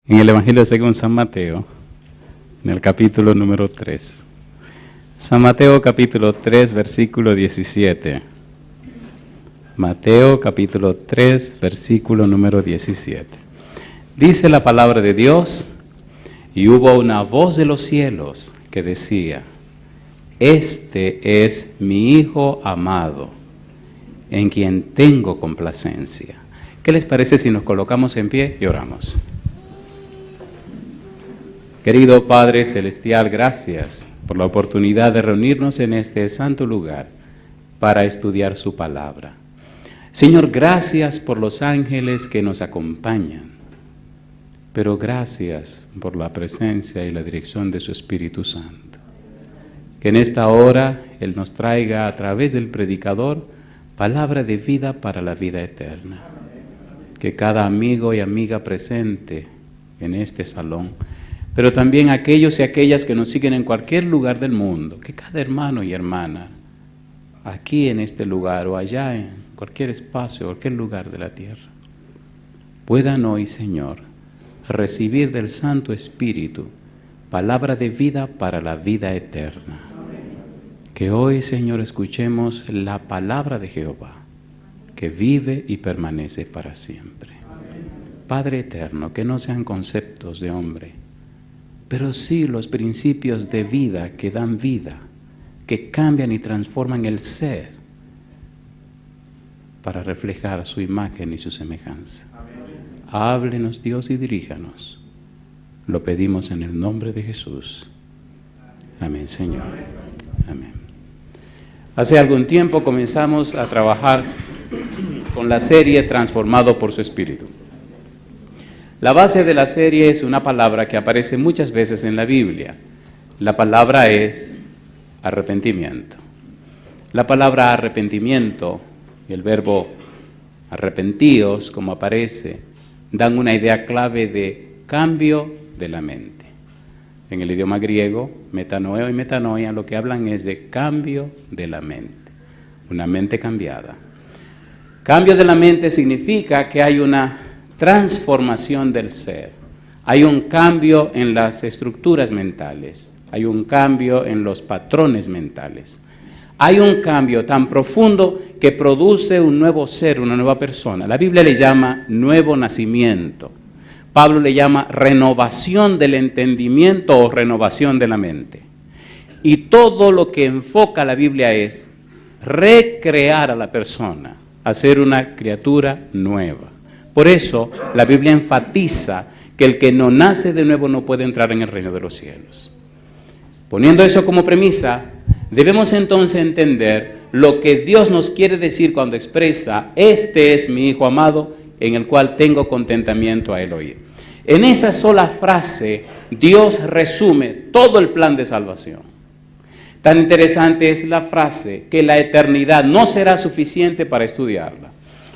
En el Evangelio según San Mateo, en el capítulo número 3. San Mateo capítulo 3, versículo 17. Mateo capítulo 3, versículo número 17. Dice la palabra de Dios: y hubo una voz de los cielos que decía: este es mi Hijo amado, en quien tengo complacencia. ¿Qué les parece si nos colocamos en pie y oramos? Querido Padre Celestial, gracias por la oportunidad de reunirnos en este santo lugar para estudiar su palabra. Señor, gracias por los ángeles que nos acompañan, pero gracias por la presencia y la dirección de su Espíritu Santo. Que en esta hora Él nos traiga a través del predicador palabra de vida para la vida eterna. Que cada amigo y amiga presente en este salón, pero también aquellos y aquellas que nos siguen en cualquier lugar del mundo, que cada hermano y hermana, aquí en este lugar o allá en cualquier espacio, cualquier lugar de la tierra, puedan hoy, Señor, recibir del Santo Espíritu palabra de vida para la vida eterna. Que hoy, Señor, escuchemos la palabra de Jehová, que vive y permanece para siempre. Padre eterno, que no sean conceptos de hombre, pero sí los principios de vida que dan vida, que cambian y transforman el ser para reflejar su imagen y su semejanza. Háblenos, Dios, y diríjanos. Lo pedimos en el nombre de Jesús. Amén, Señor. Amén. Hace algún tiempo comenzamos a trabajar con la serie Transformado por su Espíritu. La base de la serie es una palabra que aparece muchas veces en la Biblia. La palabra es arrepentimiento. La palabra arrepentimiento y el verbo arrepentíos, como aparece, dan una idea clave de cambio de la mente. En el idioma griego, metanoeo y metanoia lo que hablan es de cambio de la mente, una mente cambiada. Cambio de la mente significa que hay una transformación del ser. Hay un cambio en las estructuras mentales, hay un cambio en los patrones mentales. Hay un cambio tan profundo que produce un nuevo ser, una nueva persona. La Biblia le llama nuevo nacimiento. Pablo le llama renovación del entendimiento o renovación de la mente. Y todo lo que enfoca la Biblia es recrear a la persona, hacer una criatura nueva. Por eso la Biblia enfatiza que el que no nace de nuevo no puede entrar en el reino de los cielos. Poniendo eso como premisa, debemos entonces entender lo que Dios nos quiere decir cuando expresa: este es mi Hijo amado, en el cual tengo contentamiento a él oír. En esa sola frase, Dios resume todo el plan de salvación. Tan interesante es la frase que la eternidad no será suficiente para estudiarla.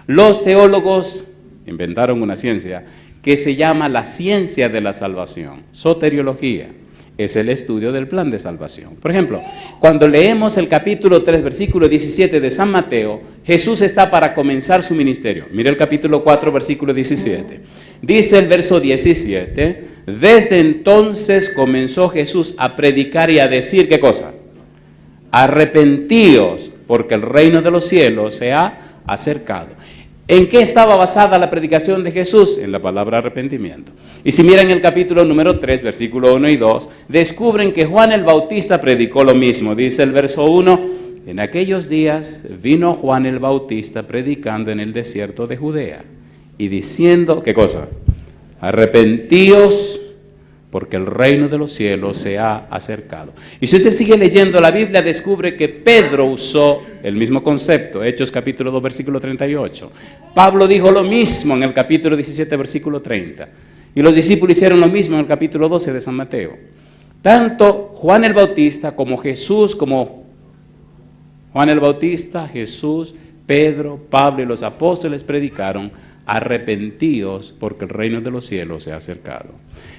Los teólogos inventaron una ciencia que se llama la ciencia de la salvación. Soteriología es el estudio del plan de salvación. Por ejemplo, cuando leemos el capítulo 3, versículo 17 de San Mateo, Jesús está para comenzar su ministerio. Mire el capítulo 4, versículo 17. Dice el verso 17: desde entonces comenzó Jesús a predicar y a decir, ¿qué cosa? Arrepentíos, porque el reino de los cielos se ha acercado. ¿En qué estaba basada la predicación de Jesús? En la palabra arrepentimiento. Y si miran el capítulo número 3, versículo 1 y 2, descubren que Juan el Bautista predicó lo mismo. Dice el verso 1: en aquellos días vino Juan el Bautista predicando en el desierto de Judea y diciendo, ¿qué cosa? Arrepentíos, porque el reino de los cielos se ha acercado. Y si usted sigue leyendo la Biblia, descubre que Pedro usó el mismo concepto. Hechos capítulo 2, versículo 38. Pablo dijo lo mismo en el capítulo 17, versículo 30. Y los discípulos hicieron lo mismo en el capítulo 12 de San Mateo. Tanto Juan el Bautista como Jesús, Jesús, Pedro, Pablo y los apóstoles predicaron: arrepentíos, porque el reino de los cielos se ha acercado.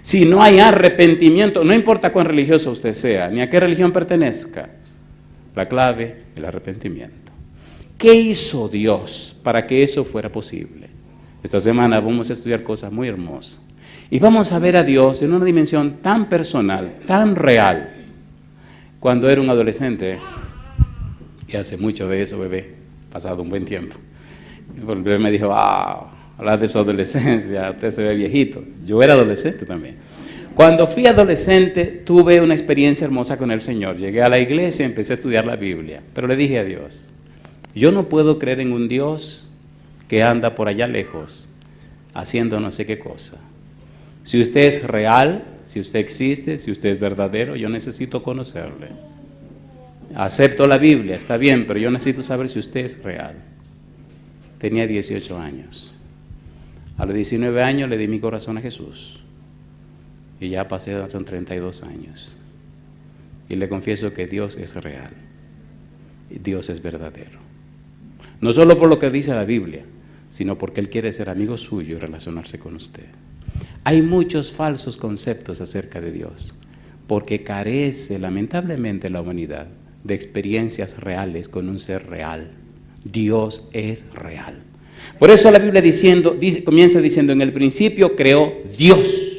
Si no hay arrepentimiento, no importa cuán religioso usted sea, ni a qué religión pertenezca, la clave es el arrepentimiento. ¿Qué hizo Dios para que eso fuera posible? Esta semana vamos a estudiar cosas muy hermosas. Y vamos a ver a Dios en una dimensión tan personal, tan real. Cuando era un adolescente, y hace mucho de eso, bebé, pasado un buen tiempo, el bebé me dijo, hablar de su adolescencia, usted se ve viejito. Yo era adolescente también. Cuando fui adolescente, tuve una experiencia hermosa con el Señor. Llegué a la iglesia, empecé a estudiar la Biblia, pero le dije a Dios, yo no puedo creer en un Dios que anda por allá lejos, haciendo no sé qué cosa. Si usted es real, si usted existe, si usted es verdadero, yo necesito conocerle. Acepto la Biblia, está bien, pero yo necesito saber si usted es real. Tenía 18 años. A los 19 años le di mi corazón a Jesús. Y ya pasé con 32 años. Y le confieso que Dios es real. Y Dios es verdadero. No solo por lo que dice la Biblia, sino porque Él quiere ser amigo suyo y relacionarse con usted. Hay muchos falsos conceptos acerca de Dios, porque carece lamentablemente la humanidad de experiencias reales con un ser real. Dios es real. Por eso la Biblia comienza diciendo, en el principio creó Dios.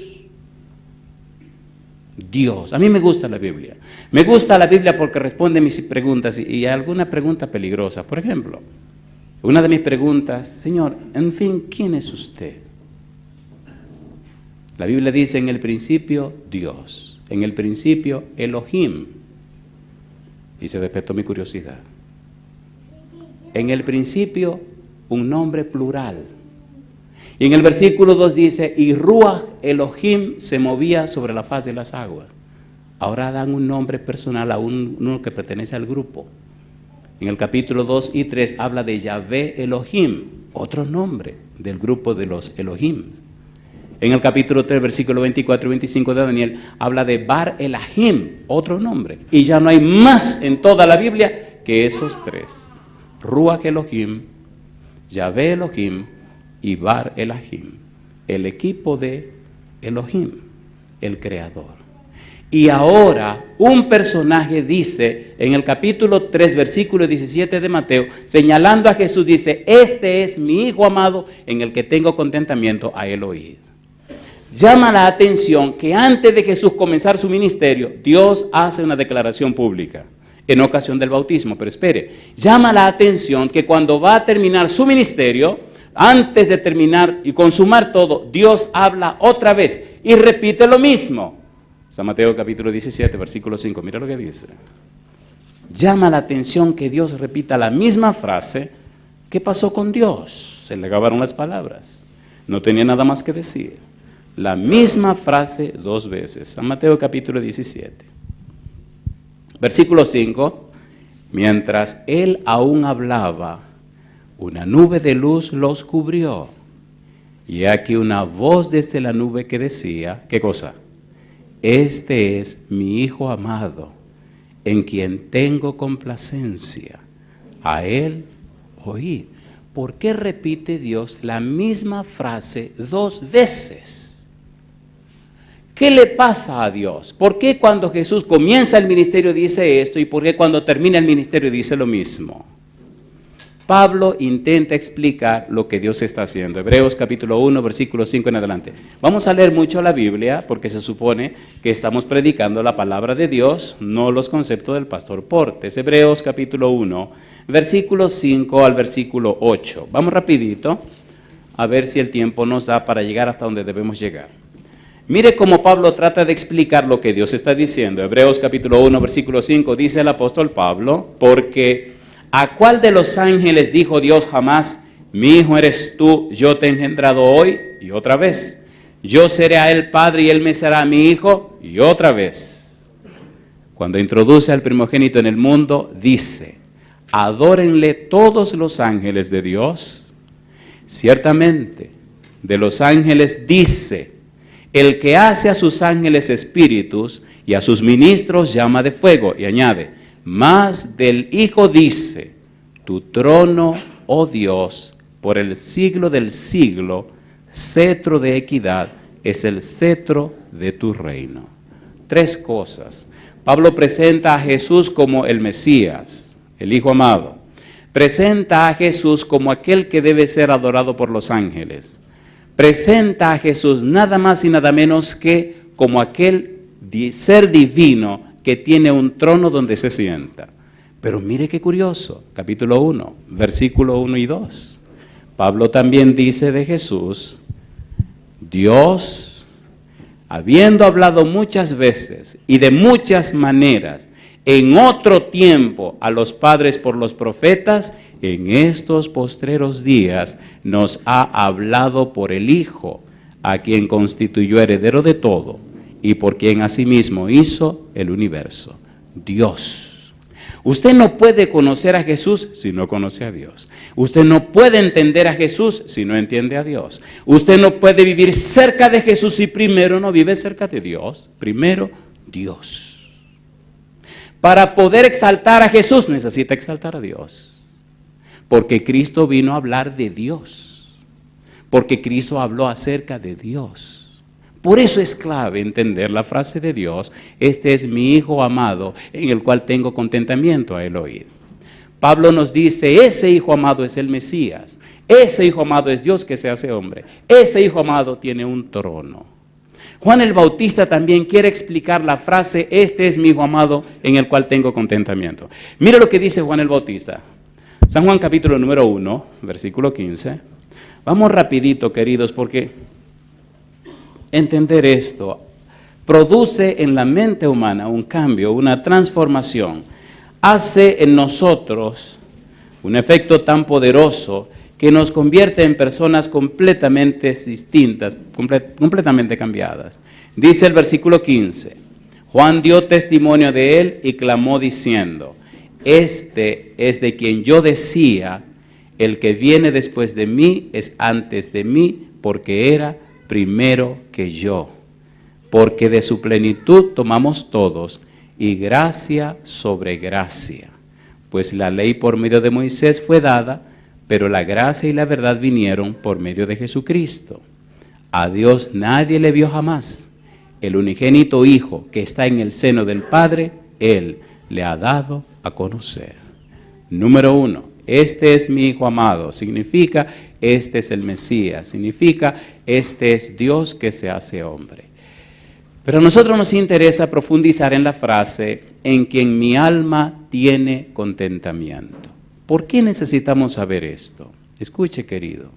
Dios. A mí me gusta la Biblia. Me gusta la Biblia porque responde mis preguntas y alguna pregunta peligrosa. Por ejemplo, una de mis preguntas, Señor, en fin, ¿quién es usted? La Biblia dice, en el principio, Dios. En el principio, Elohim. Y se despertó mi curiosidad. En el principio, un nombre plural. Y en el versículo 2 dice, y Ruach Elohim se movía sobre la faz de las aguas. Ahora dan un nombre personal a uno que pertenece al grupo. En el capítulo 2 y 3 habla de Yahvé Elohim, otro nombre del grupo de los Elohim. En el capítulo 3, versículo 24 y 25 de Daniel, habla de Bar Elahim, otro nombre. Y ya no hay más en toda la Biblia que esos tres. Ruach Elohim, Yahvé Elohim y Bar Elahim. El equipo de Elohim, el creador. Y ahora un personaje dice, en el capítulo 3, versículo 17 de Mateo, señalando a Jesús, dice, este es mi Hijo amado en el que tengo contentamiento, a él oíd. Llama la atención que antes de Jesús comenzar su ministerio, Dios hace una declaración pública en ocasión del bautismo. Pero espere, llama la atención que cuando va a terminar su ministerio, antes de terminar y consumar todo, Dios habla otra vez y repite lo mismo. San Mateo capítulo 17, versículo 5, mira lo que dice. Llama la atención que Dios repita la misma frase. ¿Qué pasó con Dios? Se le acabaron las palabras. No tenía nada más que decir. La misma frase dos veces. San Mateo capítulo 17. Versículo 5. Mientras él aún hablaba, una nube de luz los cubrió. Y aquí una voz desde la nube que decía, ¿qué cosa? Este es mi Hijo amado, en quien tengo complacencia. A él oíd. ¿Por qué repite Dios la misma frase dos veces? ¿Qué le pasa a Dios? ¿Por qué cuando Jesús comienza el ministerio dice esto y por qué cuando termina el ministerio dice lo mismo? Pablo intenta explicar lo que Dios está haciendo. Hebreos capítulo 1, versículo 5 en adelante. Vamos a leer mucho la Biblia porque se supone que estamos predicando la palabra de Dios, no los conceptos del pastor Portes. Hebreos capítulo 1, versículo 5 al versículo 8. Vamos rapidito a ver si el tiempo nos da para llegar hasta donde debemos llegar. Mire cómo Pablo trata de explicar lo que Dios está diciendo. Hebreos capítulo 1, versículo 5, dice el apóstol Pablo, porque ¿a cuál de los ángeles dijo Dios jamás, mi hijo eres tú, yo te he engendrado hoy? Y otra vez, yo seré a él padre y él me será mi hijo. Y otra vez, cuando introduce al primogénito en el mundo, dice, adórenle todos los ángeles de Dios. Ciertamente, de los ángeles dice, el que hace a sus ángeles espíritus y a sus ministros llama de fuego. Y añade, mas del Hijo dice, tu trono, oh Dios, por el siglo del siglo, cetro de equidad es el cetro de tu reino. Tres cosas. Pablo presenta a Jesús como el Mesías, el Hijo amado. Presenta a Jesús como aquel que debe ser adorado por los ángeles. presenta a Jesús nada más y nada menos que como aquel ser divino que tiene un trono donde se sienta. Pero mire qué curioso, capítulo 1, versículo 1 y 2. Pablo también dice de Jesús: Dios, habiendo hablado muchas veces y de muchas maneras en otro tiempo a los padres por los profetas, en estos postreros días nos ha hablado por el Hijo, a quien constituyó heredero de todo y por quien asimismo hizo el universo. Dios. Usted no puede conocer a Jesús si no conoce a Dios. Usted no puede entender a Jesús si no entiende a Dios. Usted no puede vivir cerca de Jesús si primero no vive cerca de Dios. Primero, Dios. Para poder exaltar a Jesús necesita exaltar a Dios. Porque Cristo vino a hablar de Dios. Porque Cristo habló acerca de Dios. Por eso es clave entender la frase de Dios: este es mi Hijo amado, en el cual tengo contentamiento a él oír. Pablo nos dice, ese Hijo amado es el Mesías, ese Hijo amado es Dios que se hace hombre, ese Hijo amado tiene un trono. Juan el Bautista también quiere explicar la frase, este es mi Hijo amado, en el cual tengo contentamiento. Mira lo que dice Juan el Bautista. San Juan capítulo número 1, versículo 15. Vamos rapidito, queridos, porque entender esto produce en la mente humana un cambio, una transformación. Hace en nosotros un efecto tan poderoso que nos convierte en personas completamente distintas, completamente cambiadas. Dice el versículo 15, Juan dio testimonio de él y clamó diciendo, este es de quien yo decía, el que viene después de mí es antes de mí, porque era primero que yo, porque de su plenitud tomamos todos, y gracia sobre gracia. Pues la ley por medio de Moisés fue dada, pero la gracia y la verdad vinieron por medio de Jesucristo. A Dios nadie le vio jamás. El unigénito Hijo que está en el seno del Padre, Él le ha dado a conocer. Número 1. Este es mi Hijo amado, significa este es el Mesías, significa este es Dios que se hace hombre. Pero a nosotros nos interesa profundizar en la frase, en quien mi alma tiene contentamiento. ¿Por qué necesitamos saber esto? Escuche, querido.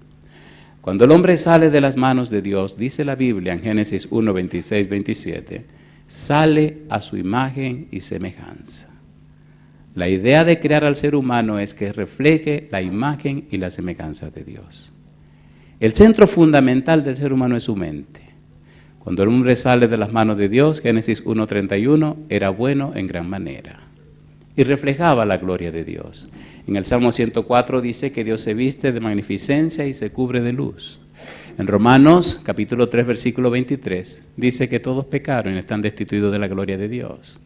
Cuando el hombre sale de las manos de Dios, dice la Biblia en Génesis 1, 26, 27, sale a su imagen y semejanza. La idea de crear al ser humano es que refleje la imagen y la semejanza de Dios. El centro fundamental del ser humano es su mente. Cuando el hombre sale de las manos de Dios, Génesis 1:31, era bueno en gran manera y reflejaba la gloria de Dios. En el Salmo 104 dice que Dios se viste de magnificencia y se cubre de luz. En Romanos capítulo 3, versículo 23, dice que todos pecaron y están destituidos de la gloria de Dios.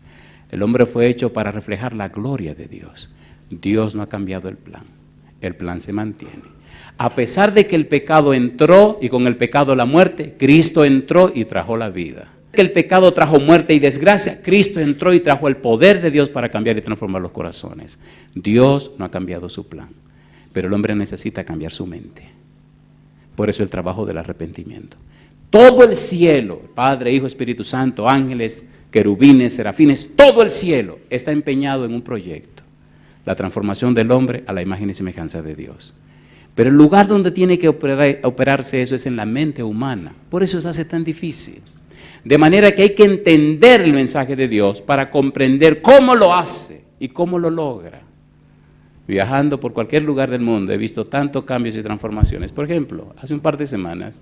El hombre fue hecho para reflejar la gloria de Dios. Dios no ha cambiado el plan se mantiene. A pesar de que el pecado entró y con el pecado la muerte, Cristo entró y trajo la vida. Que el pecado trajo muerte y desgracia, Cristo entró y trajo el poder de Dios para cambiar y transformar los corazones. Dios no ha cambiado su plan, pero el hombre necesita cambiar su mente. Por eso el trabajo del arrepentimiento. Todo el cielo, Padre, Hijo, Espíritu Santo, ángeles, querubines, serafines, todo el cielo está empeñado en un proyecto. La transformación del hombre a la imagen y semejanza de Dios. Pero el lugar donde tiene que operarse eso es en la mente humana. Por eso se hace tan difícil. De manera que hay que entender el mensaje de Dios para comprender cómo lo hace y cómo lo logra. Viajando por cualquier lugar del mundo he visto tantos cambios y transformaciones. Por ejemplo, hace un par de semanas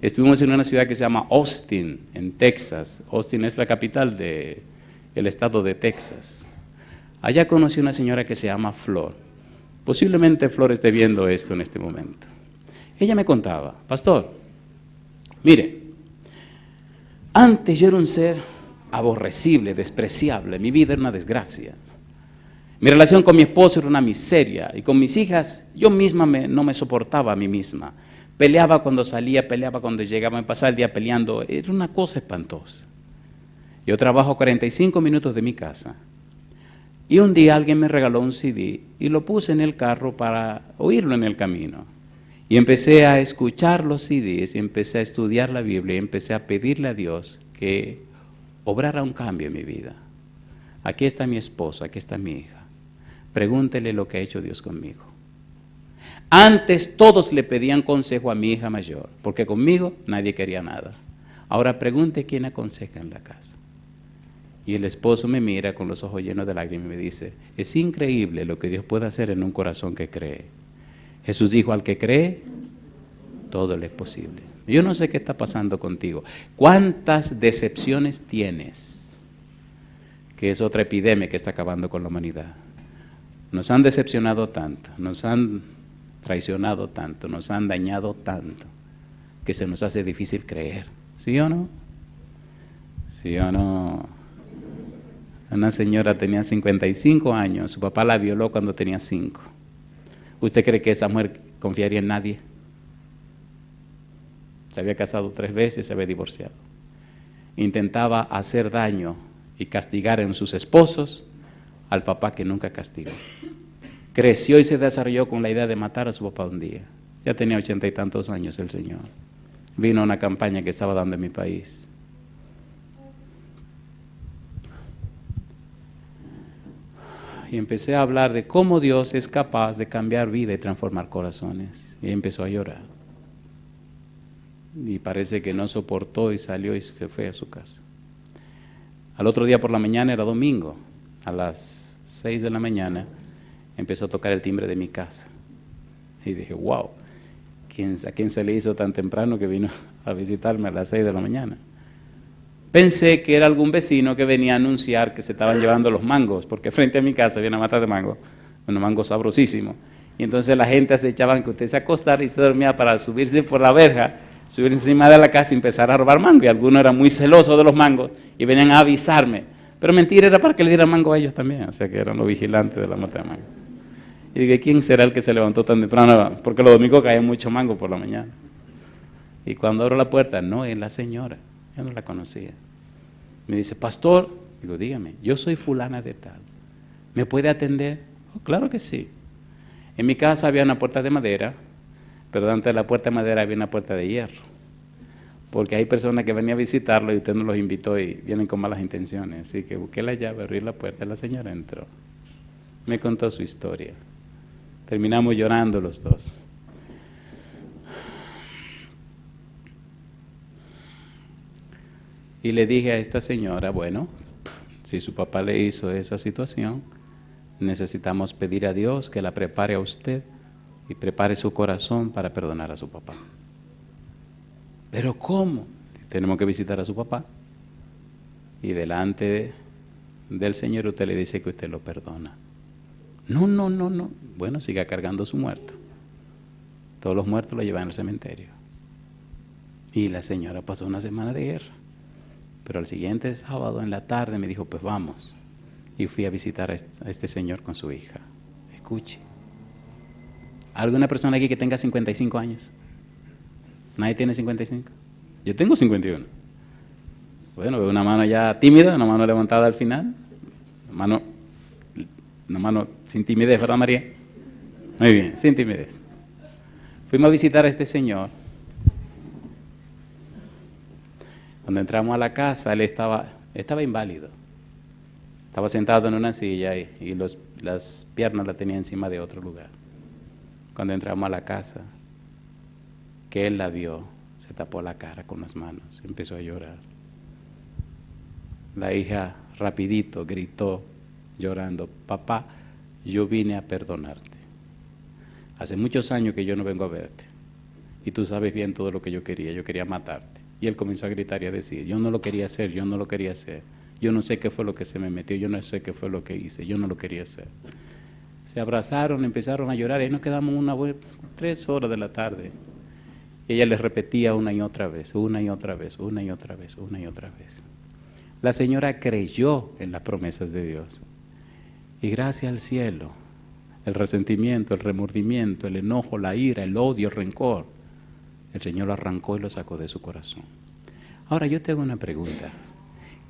estuvimos en una ciudad que se llama Austin, en Texas. Austin es la capital del estado de Texas. Allá conocí una señora que se llama Flor. Posiblemente Flor esté viendo esto en este momento. Ella me contaba, pastor, mire, antes yo era un ser aborrecible, despreciable, mi vida era una desgracia. Mi relación con mi esposo era una miseria y con mis hijas yo misma no me soportaba a mí misma. Peleaba cuando salía, peleaba cuando llegaba, me pasaba el día peleando, era una cosa espantosa. Yo trabajo 45 minutos de mi casa. Y un día alguien me regaló un CD y lo puse en el carro para oírlo en el camino. Y empecé a escuchar los CDs, y empecé a estudiar la Biblia, y empecé a pedirle a Dios que obrara un cambio en mi vida. Aquí está mi esposo, aquí está mi hija. Pregúntele lo que ha hecho Dios conmigo. Antes todos le pedían consejo a mi hija mayor, porque conmigo nadie quería nada. Ahora pregunte quién aconseja en la casa. Y el esposo me mira con los ojos llenos de lágrimas y me dice, es increíble lo que Dios puede hacer en un corazón que cree. Jesús dijo, al que cree, todo le es posible. Yo no sé qué está pasando contigo. ¿Cuántas decepciones tienes? Que es otra epidemia que está acabando con la humanidad. Nos han decepcionado tanto, nos han traicionado tanto, nos han dañado tanto, que se nos hace difícil creer. ¿Sí o no? ¿Sí o no? Una señora tenía 55 años, su papá la violó cuando tenía 5. ¿Usted cree que esa mujer confiaría en nadie? Se había casado 3 veces, se había divorciado. Intentaba hacer daño y castigar en sus esposos al papá que nunca castigó. Creció y se desarrolló con la idea de matar a su papá un día. Ya tenía 80 y tantos años el señor. Vino a una campaña que estaba dando en mi país. Y empecé a hablar de cómo Dios es capaz de cambiar vida y transformar corazones. Y empezó a llorar. Y parece que no soportó y salió y se fue a su casa. Al otro día por la mañana, era domingo, a las 6 de la mañana, empezó a tocar el timbre de mi casa. Y dije, wow, ¿a quién se le hizo tan temprano que vino a visitarme a las 6 de la mañana? Pensé que era algún vecino que venía a anunciar que se estaban llevando los mangos, porque frente a mi casa había una mata de mango, unos mangos sabrosísimos. Y entonces la gente acechaba que usted se acostara y se dormía para subirse por la verja, subir encima de la casa y empezar a robar mango. Y algunos eran muy celosos de los mangos y venían a avisarme. Pero mentira, era para que le dieran mango a ellos también, o sea que eran los vigilantes de la mata de mango. Y dije, ¿quién será el que se levantó tan temprano? Porque los domingos caía mucho mango por la mañana. Y cuando abro la puerta, no, es la señora, yo no la conocía. Me dice, pastor, digo, dígame, yo soy fulana de tal, ¿me puede atender? Oh, claro que sí. En mi casa había una puerta de madera, pero delante de la puerta de madera había una puerta de hierro, porque hay personas que venían a visitarlo y usted no los invitó y vienen con malas intenciones, así que busqué la llave, abrí la puerta y la señora entró. Me contó su historia, terminamos llorando los dos. Y le dije a esta señora, bueno, si su papá le hizo esa situación, necesitamos pedir a Dios que la prepare a usted y prepare su corazón para perdonar a su papá. ¿Pero cómo? Tenemos que visitar a su papá. Y delante del Señor usted le dice que usted lo perdona. No. Bueno, siga cargando su muerto. Todos los muertos lo llevan al cementerio. Y la señora pasó una semana de guerra. Pero al siguiente sábado en la tarde me dijo, pues vamos. Y fui a visitar a este señor con su hija. Escuche. ¿Alguna persona aquí que tenga 55 años? ¿Nadie tiene 55? Yo tengo 51. Bueno, veo una mano ya tímida, una mano levantada al final. Una mano sin timidez, ¿verdad, María? Muy bien, sin timidez. Fuimos a visitar a este señor. Cuando entramos a la casa, él estaba inválido. Estaba sentado en una silla y las piernas las tenía encima de otro lugar. Cuando entramos a la casa, que él la vio, se tapó la cara con las manos, empezó a llorar. La hija rapidito gritó, llorando, papá, yo vine a perdonarte. Hace muchos años que yo no vengo a verte. Y tú sabes bien todo lo que yo quería matarte. Y él comenzó a gritar y a decir, yo no lo quería hacer, yo no lo quería hacer. Yo no sé qué fue lo que se me metió, yo no sé qué fue lo que hice, yo no lo quería hacer. Se abrazaron, empezaron a llorar y nos quedamos 3 horas de la tarde. Y ella les repetía una y otra vez. La señora creyó en las promesas de Dios. Y gracias al cielo, el resentimiento, el remordimiento, el enojo, la ira, el odio, el rencor, el Señor lo arrancó y lo sacó de su corazón. Ahora yo te hago una pregunta.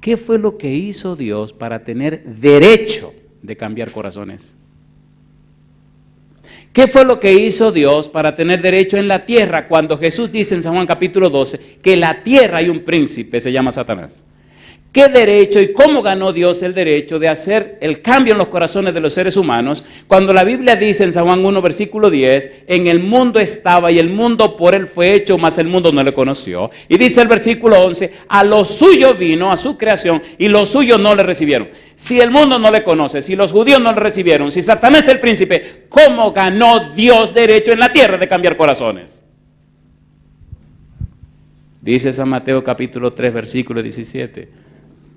¿Qué fue lo que hizo Dios para tener derecho de cambiar corazones? ¿Qué fue lo que hizo Dios para tener derecho en la tierra cuando Jesús dice en San Juan capítulo 12 que en la tierra hay un príncipe, se llama Satanás? ¿Qué derecho y cómo ganó Dios el derecho de hacer el cambio en los corazones de los seres humanos? Cuando la Biblia dice en San Juan 1, versículo 10, en el mundo estaba y el mundo por él fue hecho, mas el mundo no le conoció. Y dice el versículo 11, a lo suyo vino, a su creación, y los suyos no le recibieron. Si el mundo no le conoce, si los judíos no le recibieron, si Satanás es el príncipe, ¿cómo ganó Dios derecho en la tierra de cambiar corazones? Dice San Mateo capítulo 3, versículo 17.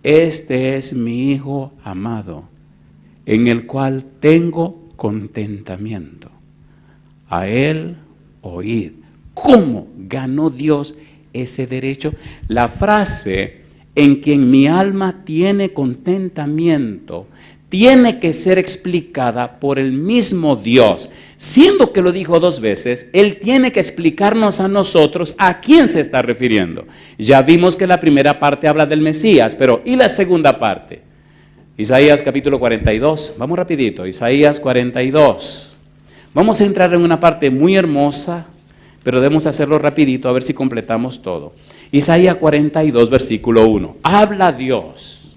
Este es mi Hijo amado, en el cual tengo contentamiento. A Él oíd. ¿Cómo ganó Dios ese derecho? La frase, en quien mi alma tiene contentamiento, tiene que ser explicada por el mismo Dios. Siendo que lo dijo 2 veces, Él tiene que explicarnos a nosotros a quién se está refiriendo. Ya vimos que la primera parte habla del Mesías, pero ¿y la segunda parte? Isaías capítulo 42, vamos rapidito, Isaías 42. Vamos a entrar en una parte muy hermosa, pero debemos hacerlo rapidito a ver si completamos todo. Isaías 42, versículo 1, habla Dios.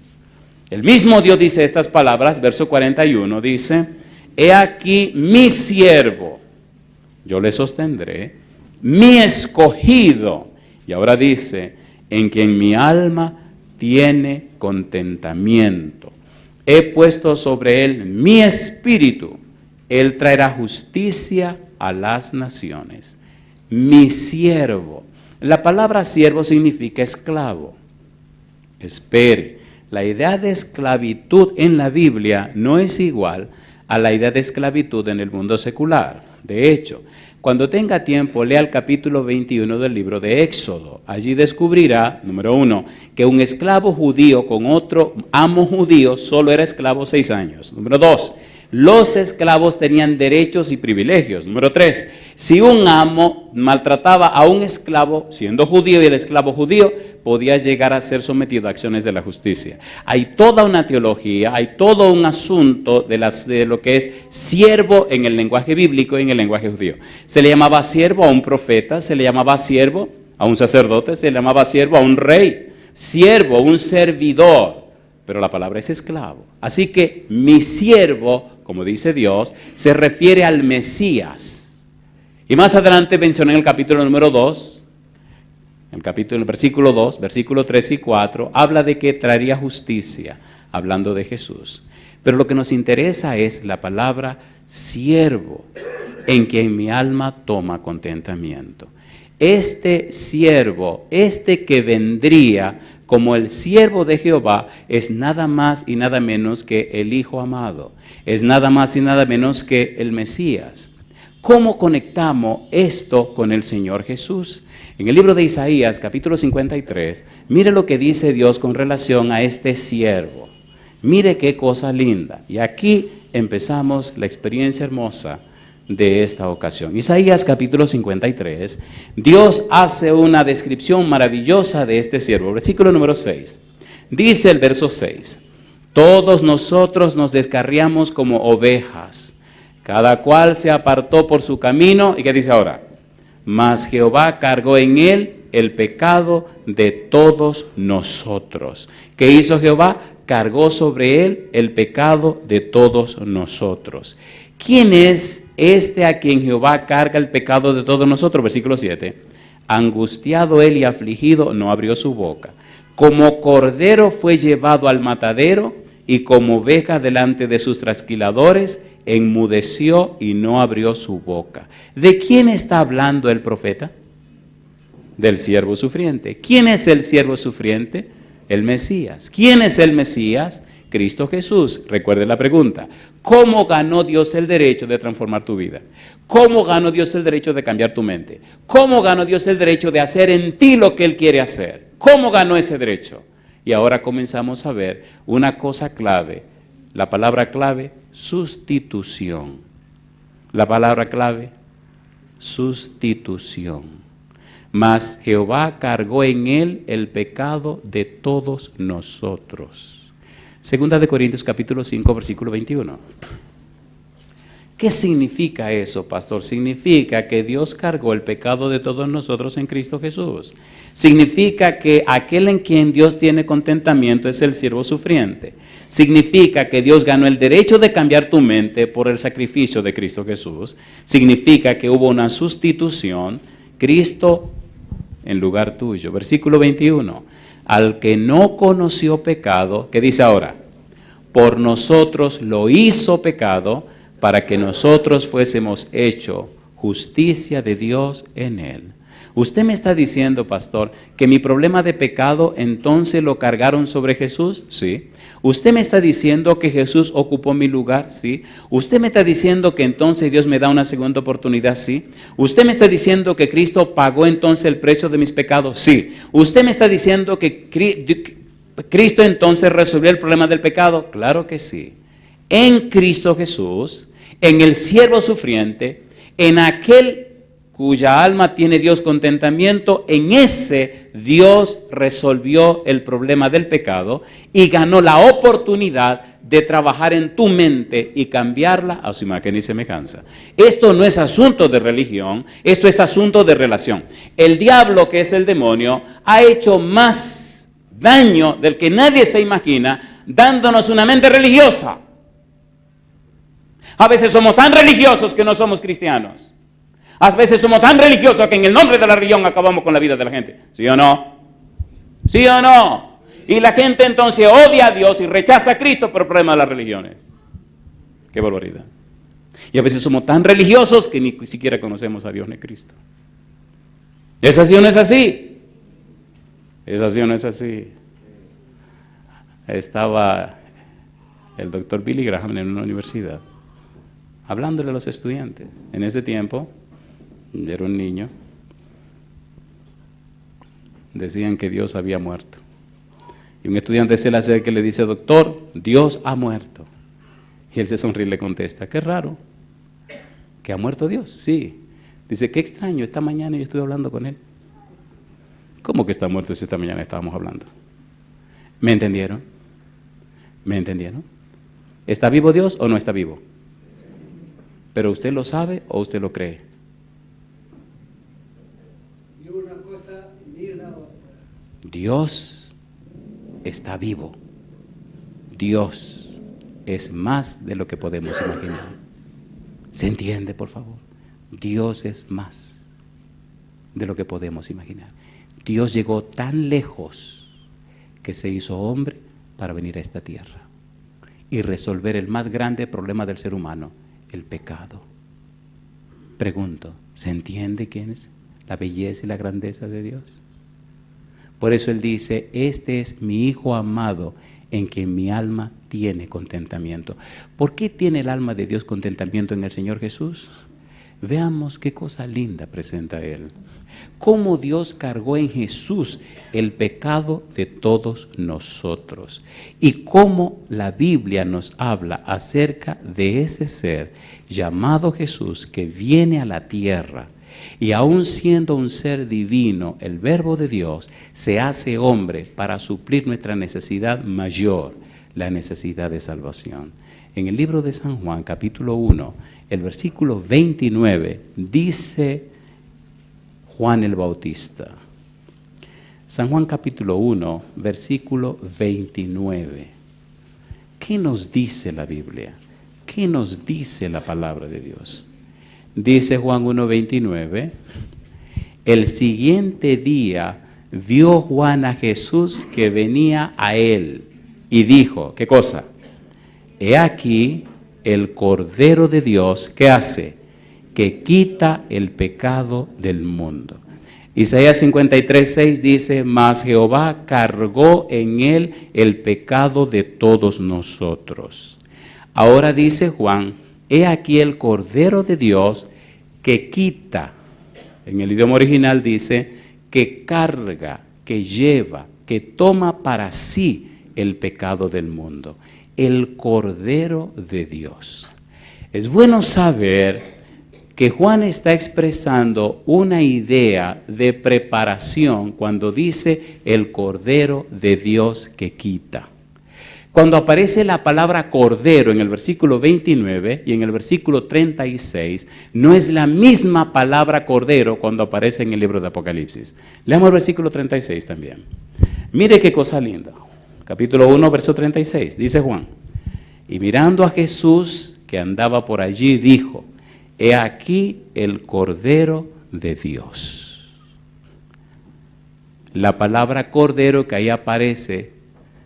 El mismo Dios dice estas palabras, verso 41, dice, he aquí mi siervo, yo le sostendré, mi escogido. Y ahora dice, en quien mi alma tiene contentamiento. He puesto sobre él mi espíritu, él traerá justicia a las naciones. Mi siervo. La palabra siervo significa esclavo. Espere. La idea de esclavitud en la Biblia no es igual a la idea de esclavitud en el mundo secular. De hecho, cuando tenga tiempo, lea el capítulo 21 del libro de Éxodo. Allí descubrirá, número 1, que un esclavo judío con otro amo judío solo era esclavo 6 años. Número 2, los esclavos tenían derechos y privilegios. Número 3, si un amo maltrataba a un esclavo, siendo judío y el esclavo judío, podía llegar a ser sometido a acciones de la justicia. Hay toda una teología, hay todo un asunto de lo que es siervo en el lenguaje bíblico y en el lenguaje judío. Se le llamaba siervo a un profeta, se le llamaba siervo a un sacerdote, se le llamaba siervo a un rey, siervo, un servidor, pero la palabra es esclavo. Así que mi siervo, como dice Dios, se refiere al Mesías. Y más adelante mencioné en el capítulo número 2, el versículo 2, versículo 3 y 4, habla de que traería justicia, hablando de Jesús. Pero lo que nos interesa es la palabra siervo, en quien mi alma toma contentamiento. Este siervo, este que vendría como el siervo de Jehová, es nada más y nada menos que el Hijo amado, es nada más y nada menos que el Mesías. ¿Cómo conectamos esto con el Señor Jesús? En el libro de Isaías, capítulo 53, mire lo que dice Dios con relación a este siervo. Mire qué cosa linda. Y aquí empezamos la experiencia hermosa de esta ocasión. Isaías capítulo 53, Dios hace una descripción maravillosa de este siervo. Versículo número 6. Dice el verso 6, todos nosotros nos descarriamos como ovejas, cada cual se apartó por su camino. ¿Y qué dice ahora? Mas Jehová cargó en él el pecado de todos nosotros. ¿Qué hizo Jehová? Cargó sobre él el pecado de todos nosotros. ¿Quién es este a quien Jehová carga el pecado de todos nosotros? Versículo 7. Angustiado él y afligido, no abrió su boca. Como cordero fue llevado al matadero, y como oveja delante de sus trasquiladores, enmudeció y no abrió su boca. ¿De quién está hablando el profeta? Del siervo sufriente. ¿Quién es el siervo sufriente? El Mesías. ¿Quién es el Mesías? Cristo Jesús. Recuerde la pregunta. ¿Cómo ganó Dios el derecho de transformar tu vida? ¿Cómo ganó Dios el derecho de cambiar tu mente? ¿Cómo ganó Dios el derecho de hacer en ti lo que Él quiere hacer? ¿Cómo ganó ese derecho? Y ahora comenzamos a ver una cosa clave. La palabra clave, sustitución. La palabra clave, sustitución. Mas Jehová cargó en él el pecado de todos nosotros. Segunda de Corintios capítulo 5, versículo 21. ¿Qué significa eso, pastor? Significa que Dios cargó el pecado de todos nosotros en Cristo Jesús. Significa que aquel en quien Dios tiene contentamiento es el siervo sufriente. Significa que Dios ganó el derecho de cambiar tu mente por el sacrificio de Cristo Jesús. Significa que hubo una sustitución, Cristo en lugar tuyo. Versículo 21. Al que no conoció pecado, ¿qué dice ahora? Por nosotros lo hizo pecado, para que nosotros fuésemos hecho justicia de Dios en él. Usted me está diciendo, pastor, que mi problema de pecado entonces lo cargaron sobre Jesús, sí. Usted me está diciendo que Jesús ocupó mi lugar, sí. Usted me está diciendo que entonces Dios me da una segunda oportunidad, sí. Usted me está diciendo que Cristo pagó entonces el precio de mis pecados, sí. Usted me está diciendo que Cristo entonces resolvió el problema del pecado, claro que sí. En Cristo Jesús, en el siervo sufriente, en aquel cuya alma tiene Dios contentamiento, en ese Dios resolvió el problema del pecado y ganó la oportunidad de trabajar en tu mente y cambiarla a su imagen y semejanza. Esto no es asunto de religión, esto es asunto de relación. El diablo, que es el demonio, ha hecho más daño del que nadie se imagina, dándonos una mente religiosa. A veces somos tan religiosos que no somos cristianos. A veces somos tan religiosos que en el nombre de la religión acabamos con la vida de la gente. ¿Sí o no? ¿Sí o no? Y la gente entonces odia a Dios y rechaza a Cristo por el problema de las religiones. ¡Qué barbaridad! Y a veces somos tan religiosos que ni siquiera conocemos a Dios ni a Cristo. ¿Es así o no es así? ¿Es así o no es así? Estaba el doctor Billy Graham en una universidad hablándole a los estudiantes. En ese tiempo, yo era un niño, decían que Dios había muerto. Y un estudiante se le acerca y le dice, doctor, Dios ha muerto. Y él se sonríe y le contesta, qué raro, ¿que ha muerto Dios? Sí. Dice, qué extraño, esta mañana yo estuve hablando con él. ¿Cómo que está muerto si esta mañana estábamos hablando? ¿Me entendieron? ¿Me entendieron? ¿Está vivo Dios o no está vivo? ¿Pero usted lo sabe o usted lo cree? Ni una cosa ni la otra. Dios está vivo. Dios es más de lo que podemos imaginar. ¿Se entiende, por favor? Dios es más de lo que podemos imaginar. Dios llegó tan lejos que se hizo hombre para venir a esta tierra y resolver el más grande problema del ser humano, el pecado. Pregunto, ¿se entiende quién es la belleza y la grandeza de Dios? Por eso Él dice, este es mi Hijo amado en quien mi alma tiene contentamiento. ¿Por qué tiene el alma de Dios contentamiento en el Señor Jesús? Veamos qué cosa linda presenta Él. Cómo Dios cargó en Jesús el pecado de todos nosotros. Y cómo la Biblia nos habla acerca de ese ser llamado Jesús que viene a la tierra. Y aun siendo un ser divino, el Verbo de Dios se hace hombre para suplir nuestra necesidad mayor, la necesidad de salvación. En el libro de San Juan, capítulo 1, el versículo 29, dice Juan el Bautista. San Juan capítulo 1, versículo 29. ¿Qué nos dice la Biblia? ¿Qué nos dice la palabra de Dios? Dice Juan 1:29, el siguiente día vio Juan a Jesús que venía a él y dijo, ¿qué cosa? He aquí el Cordero de Dios, ¿qué hace? Que quita el pecado del mundo. Isaías 53:6 dice, mas Jehová cargó en él el pecado de todos nosotros. Ahora dice Juan, he aquí el Cordero de Dios que quita, en el idioma original dice, que carga, que lleva, que toma para sí el pecado del mundo. El Cordero de Dios. Es bueno saber que Juan está expresando una idea de preparación cuando dice el Cordero de Dios que quita. Cuando aparece la palabra cordero en el versículo 29 y en el versículo 36, no es la misma palabra cordero cuando aparece en el libro de Apocalipsis. Leamos el versículo 36 también. Mire qué cosa linda. Capítulo 1, verso 36, dice Juan: y mirando a Jesús que andaba por allí, dijo: he aquí el Cordero de Dios. La palabra cordero que ahí aparece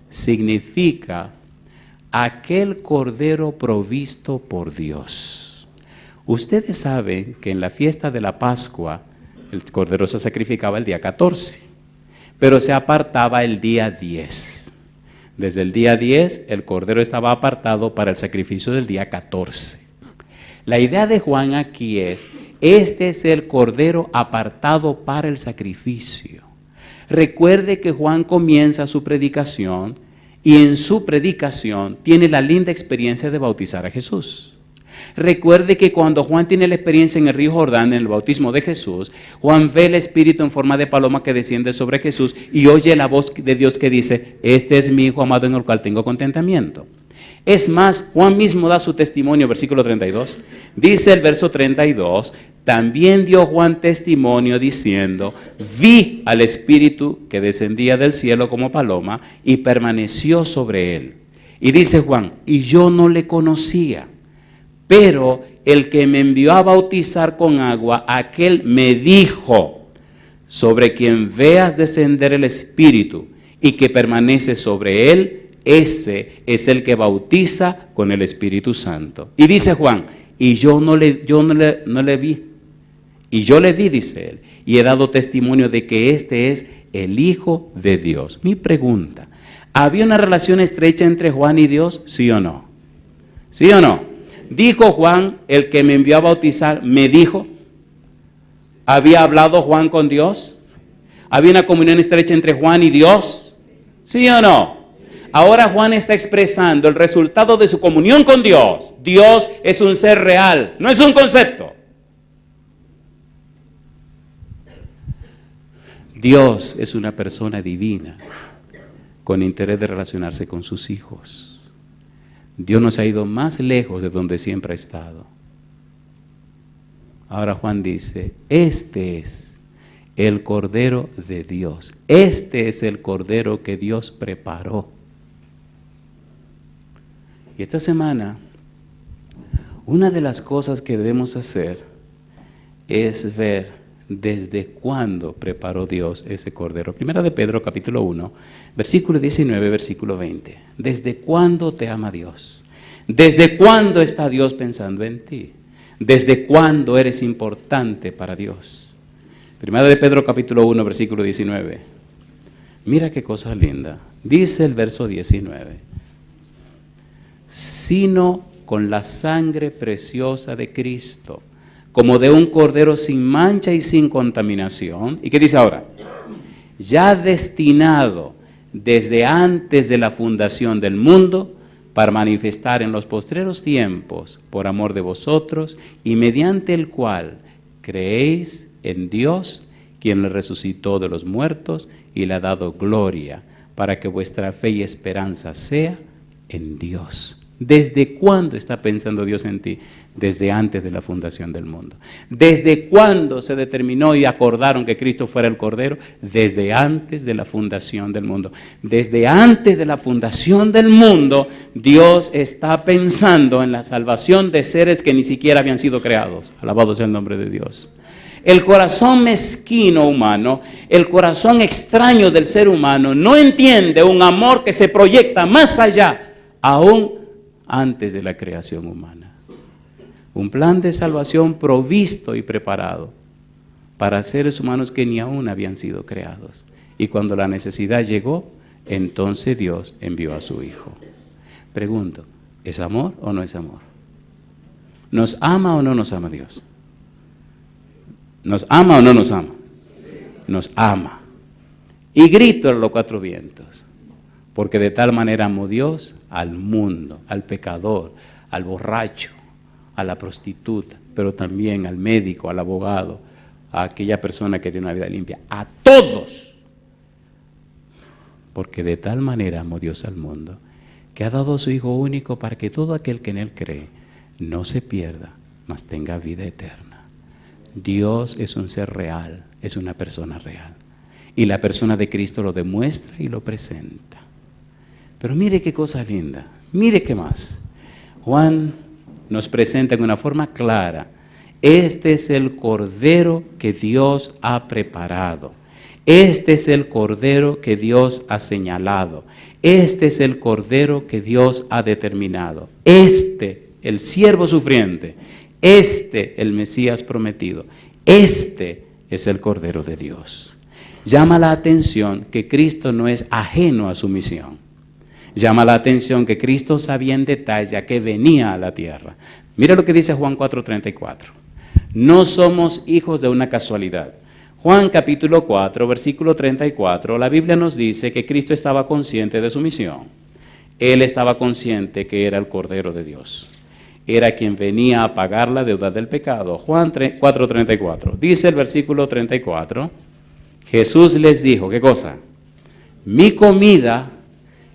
significa aquel cordero provisto por Dios. Ustedes saben que en la fiesta de la Pascua el cordero se sacrificaba el día 14, pero se apartaba el día 10. Desde el día 10 el cordero estaba apartado para el sacrificio del día 14. La idea de Juan aquí es: este es el cordero apartado para el sacrificio. Recuerde que Juan comienza su predicación y en su predicación tiene la linda experiencia de bautizar a Jesús. Recuerde que cuando Juan tiene la experiencia en el río Jordán, en el bautismo de Jesús, Juan ve el Espíritu en forma de paloma que desciende sobre Jesús y oye la voz de Dios que dice: este es mi Hijo amado en el cual tengo contentamiento. Es más, Juan mismo da su testimonio, versículo 32. Dice el verso 32, también dio Juan testimonio diciendo: vi al Espíritu que descendía del cielo como paloma y permaneció sobre él. Y dice Juan: y yo no le conocía, pero el que me envió a bautizar con agua, aquel me dijo: sobre quien veas descender el Espíritu y que permanece sobre él, ese es el que bautiza con el Espíritu Santo. Y dice Juan: y yo no le vi. Y yo le vi, dice él, y he dado testimonio de que este es el Hijo de Dios. Mi pregunta: ¿había una relación estrecha entre Juan y Dios? ¿Sí o no? ¿Sí o no? Dijo Juan: el que me envió a bautizar me dijo. ¿Había hablado Juan con Dios? ¿Había una comunión estrecha entre Juan y Dios? ¿Sí o no? Ahora Juan está expresando el resultado de su comunión con Dios. Dios es un ser real, no es un concepto. Dios es una persona divina con interés de relacionarse con sus hijos. Dios nos ha ido más lejos de donde siempre ha estado. Ahora Juan dice: este es el Cordero de Dios. Este es el Cordero que Dios preparó. Y esta semana, una de las cosas que debemos hacer es ver desde cuándo preparó Dios ese Cordero. Primera de Pedro, capítulo 1, versículo 19, versículo 20. ¿Desde cuándo te ama Dios? ¿Desde cuándo está Dios pensando en ti? ¿Desde cuándo eres importante para Dios? Primera de Pedro, capítulo 1, versículo 19. Mira qué cosa linda. Dice el verso 19. Sino con la sangre preciosa de Cristo, como de un cordero sin mancha y sin contaminación. ¿Y qué dice ahora? Ya destinado desde antes de la fundación del mundo, para manifestar en los postreros tiempos por amor de vosotros, y mediante el cual creéis en Dios, quien le resucitó de los muertos y le ha dado gloria, para que vuestra fe y esperanza sea en Dios. ¿Desde cuándo está pensando Dios en ti? Desde antes de la fundación del mundo. ¿Desde cuándo se determinó y acordaron que Cristo fuera el Cordero? Desde antes de la fundación del mundo. Desde antes de la fundación del mundo, Dios está pensando en la salvación de seres que ni siquiera habían sido creados. Alabado sea el nombre de Dios. El corazón mezquino humano, el corazón extraño del ser humano, no entiende un amor que se proyecta más allá, aún antes de la creación humana. Un plan de salvación provisto y preparado para seres humanos que ni aún habían sido creados. Y cuando la necesidad llegó, entonces Dios envió a su Hijo. Pregunto, ¿es amor o no es amor? ¿Nos ama o no nos ama Dios? ¿Nos ama o no nos ama? Nos ama. Y grito a los cuatro vientos. Porque de tal manera amó Dios al mundo, al pecador, al borracho, a la prostituta, pero también al médico, al abogado, a aquella persona que tiene una vida limpia, a todos. Porque de tal manera amó Dios al mundo, que ha dado a su Hijo único para que todo aquel que en Él cree no se pierda, mas tenga vida eterna. Dios es un ser real, es una persona real. Y la persona de Cristo lo demuestra y lo presenta. Pero mire qué cosa linda, mire qué más. Juan nos presenta en una forma clara: este es el Cordero que Dios ha preparado. Este es el Cordero que Dios ha señalado. Este es el Cordero que Dios ha determinado. Este, el siervo sufriente. Este, el Mesías prometido. Este es el Cordero de Dios. Llama la atención que Cristo no es ajeno a su misión. Llama la atención que Cristo sabía en detalle a qué venía a la tierra. Mira lo que dice Juan 4:34. No somos hijos de una casualidad. Juan capítulo 4, versículo 34, la Biblia nos dice que Cristo estaba consciente de su misión. Él estaba consciente que era el Cordero de Dios. Era quien venía a pagar la deuda del pecado. Juan 4:34. Dice el versículo 34, Jesús les dijo, ¿qué cosa? Mi comida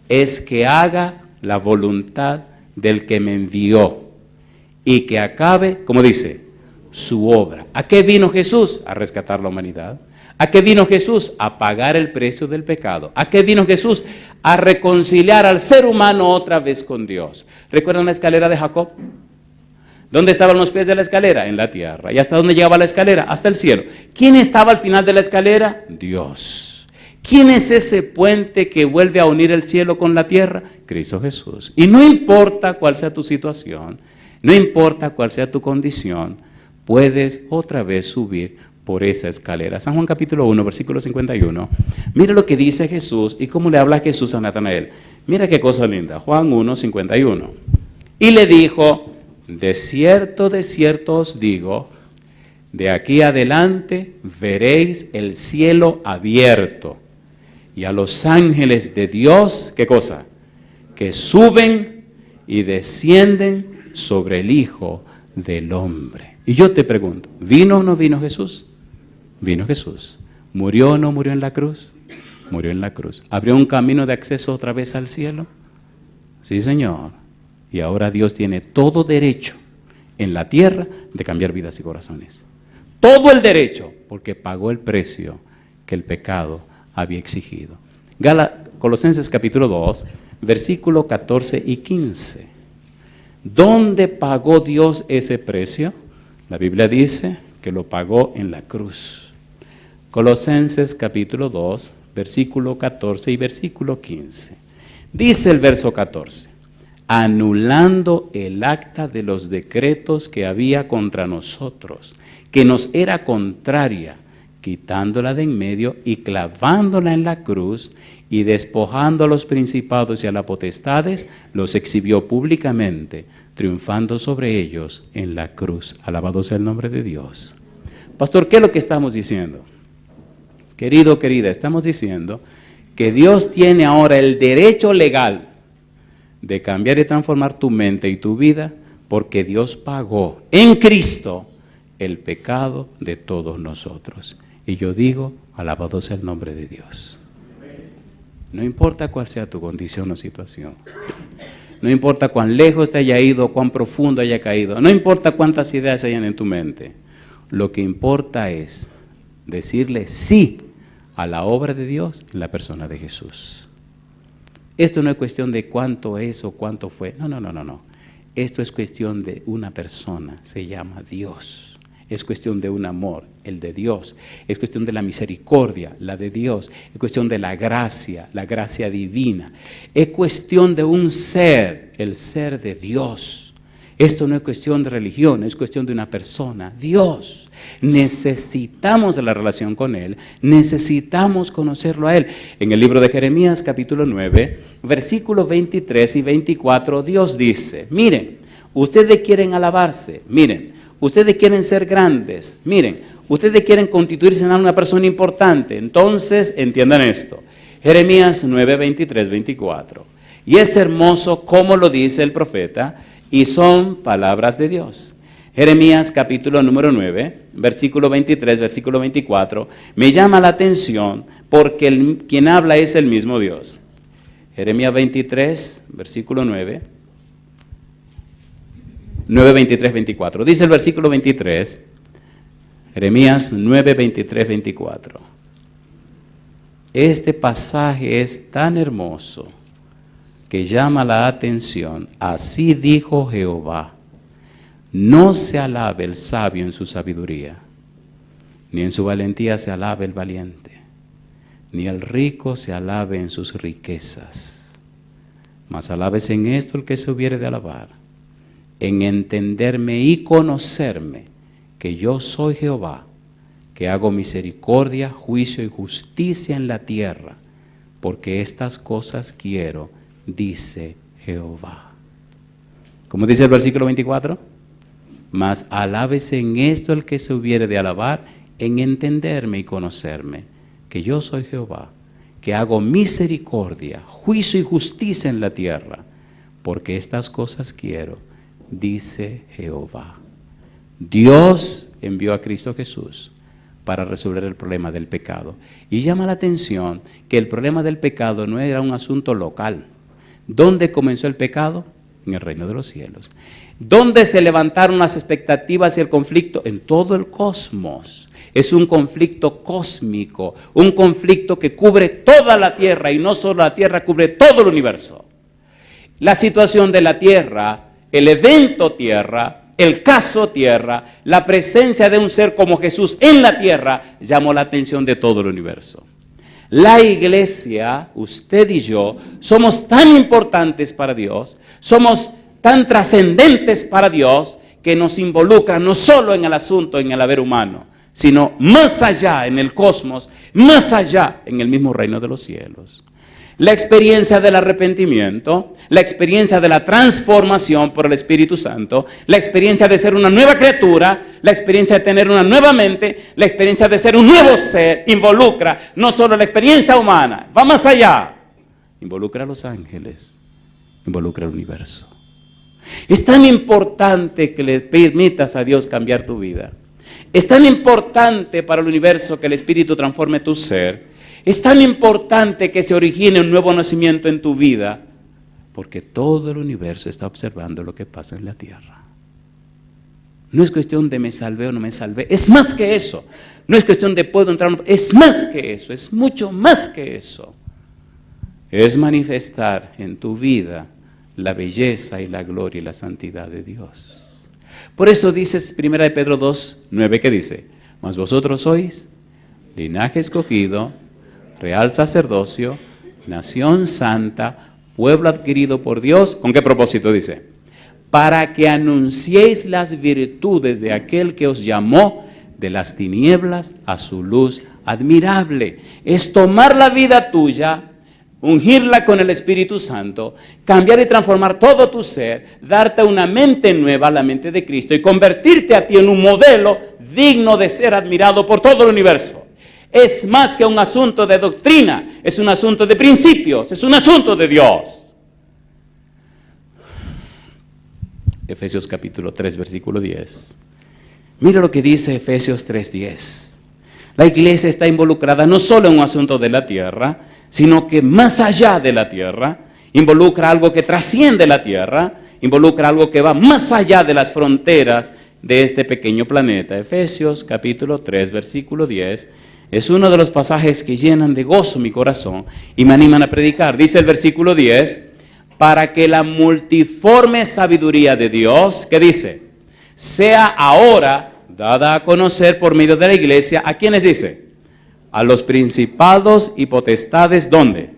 es que haga la voluntad del que me envió y que acabe, como dice, su obra. ¿A qué vino Jesús? A rescatar la humanidad. ¿A qué vino Jesús? A pagar el precio del pecado. ¿A qué vino Jesús? A reconciliar al ser humano otra vez con Dios. ¿Recuerdan la escalera de Jacob? ¿Dónde estaban los pies de la escalera? En la tierra. ¿Y hasta dónde llegaba la escalera? Hasta el cielo. ¿Quién estaba al final de la escalera? Dios. ¿Quién es ese puente que vuelve a unir el cielo con la tierra? Cristo Jesús. Y no importa cuál sea tu situación, no importa cuál sea tu condición, puedes otra vez subir por esa escalera. San Juan capítulo 1, versículo 51. Mira lo que dice Jesús y cómo le habla Jesús a Natanael. Mira qué cosa linda. Juan 1, 51. Y le dijo, de cierto os digo, de aquí adelante veréis el cielo abierto y a los ángeles de Dios, ¿qué cosa? Que suben y descienden sobre el Hijo del Hombre. Y yo te pregunto, ¿vino o no vino Jesús? Vino Jesús. ¿Murió o no murió en la cruz? Murió en la cruz. ¿Abrió un camino de acceso otra vez al cielo? Sí, Señor. Y ahora Dios tiene todo derecho en la tierra de cambiar vidas y corazones. Todo el derecho, porque pagó el precio que el pecado había exigido. Colosenses capítulo 2, versículo 14 y 15. ¿Dónde pagó Dios ese precio? La Biblia dice que lo pagó en la cruz. Colosenses capítulo 2, versículo 14 y versículo 15. Dice el verso 14, anulando el acta de los decretos que había contra nosotros, que nos era contraria, quitándola de en medio y clavándola en la cruz, y despojando a los principados y a las potestades, los exhibió públicamente, triunfando sobre ellos en la cruz. Alabado sea el nombre de Dios. Pastor, ¿qué es lo que estamos diciendo? Querido, querida, estamos diciendo que Dios tiene ahora el derecho legal de cambiar y transformar tu mente y tu vida, porque Dios pagó en Cristo el pecado de todos nosotros. Y yo digo, alabado sea el nombre de Dios. No importa cuál sea tu condición o situación. No importa cuán lejos te haya ido, cuán profundo haya caído. No importa cuántas ideas hayan en tu mente. Lo que importa es decirle sí a la obra de Dios en la persona de Jesús. Esto no es cuestión de cuánto es o cuánto fue. No. Esto es cuestión de una persona. Se llama Dios. Es cuestión de un amor, el de Dios. Es cuestión de la misericordia, la de Dios. Es cuestión de la gracia divina. Es cuestión de un ser, el ser de Dios. Esto no es cuestión de religión, es cuestión de una persona, Dios. Necesitamos la relación con Él, necesitamos conocerlo a Él. En el libro de Jeremías, capítulo 9, versículos 23 y 24, Dios dice, miren, ustedes quieren alabarse, miren, ustedes quieren ser grandes, miren, ustedes quieren constituirse en una persona importante, entonces entiendan esto. Jeremías 9, 23, 24. Y es hermoso como lo dice el profeta, y son palabras de Dios. Jeremías capítulo número 9, versículo 23, versículo 24, me llama la atención porque quien habla es el mismo Dios. Jeremías 23, versículo 9. 9, 23, 24. Dice el versículo 23, Jeremías 9, 23, 24. Este pasaje es tan hermoso que llama la atención. Así dijo Jehová: no se alabe el sabio en su sabiduría, ni en su valentía se alabe el valiente, ni el rico se alabe en sus riquezas. Mas alábese en esto el que se hubiere de alabar, en entenderme y conocerme, que yo soy Jehová, que hago misericordia, juicio y justicia en la tierra, porque estas cosas quiero, dice Jehová. ¿Cómo dice el versículo 24? Mas alábese en esto el que se hubiere de alabar, en entenderme y conocerme, que yo soy Jehová, que hago misericordia, juicio y justicia en la tierra, porque estas cosas quiero, dice Jehová. Dios envió a Cristo Jesús para resolver el problema del pecado. Y llama la atención que el problema del pecado no era un asunto local. ¿Dónde comenzó el pecado? En el reino de los cielos. ¿Dónde se levantaron las expectativas y el conflicto? En todo el cosmos. Es un conflicto cósmico, un conflicto que cubre toda la tierra, y no solo la tierra, cubre todo el universo. La situación de la tierra, el evento tierra, el caso tierra, la presencia de un ser como Jesús en la tierra, llamó la atención de todo el universo. La iglesia, usted y yo, somos tan importantes para Dios, somos tan trascendentes para Dios, que nos involucra no solo en el asunto, en el haber humano, sino más allá en el cosmos, más allá en el mismo reino de los cielos. La experiencia del arrepentimiento, la experiencia de la transformación por el Espíritu Santo, la experiencia de ser una nueva criatura, la experiencia de tener una nueva mente, la experiencia de ser un nuevo ser, involucra no solo la experiencia humana, va más allá, involucra a los ángeles, involucra al universo. Es tan importante que le permitas a Dios cambiar tu vida. Es tan importante para el universo que el Espíritu transforme tu ser. Es tan importante que se origine un nuevo nacimiento en tu vida, porque todo el universo está observando lo que pasa en la tierra. No es cuestión de me salvé o no me salvé, es más que eso. No es cuestión de puedo entrar o no, es más que eso, es mucho más que eso. Es manifestar en tu vida la belleza y la gloria y la santidad de Dios. Por eso dice 1 Pedro 2, 9, que dice: mas vosotros sois linaje escogido, real sacerdocio, nación santa, pueblo adquirido por Dios. ¿Con qué propósito dice? Para que anunciéis las virtudes de aquel que os llamó de las tinieblas a su luz admirable. Es tomar la vida tuya, ungirla con el Espíritu Santo, cambiar y transformar todo tu ser, darte una mente nueva, la mente de Cristo, y convertirte a ti en un modelo digno de ser admirado por todo el universo. Es más que un asunto de doctrina, es un asunto de principios, es un asunto de Dios. Efesios capítulo 3, versículo 10. Mira lo que dice Efesios 3:10. La iglesia está involucrada no solo en un asunto de la tierra, sino que más allá de la tierra, involucra algo que trasciende la tierra, involucra algo que va más allá de las fronteras de este pequeño planeta. Efesios capítulo 3, versículo 10, es uno de los pasajes que llenan de gozo mi corazón y me animan a predicar. Dice el versículo 10, para que la multiforme sabiduría de Dios, ¿qué dice? Sea ahora dada a conocer por medio de la iglesia. ¿A quiénes dice? A los principados y potestades, ¿dónde?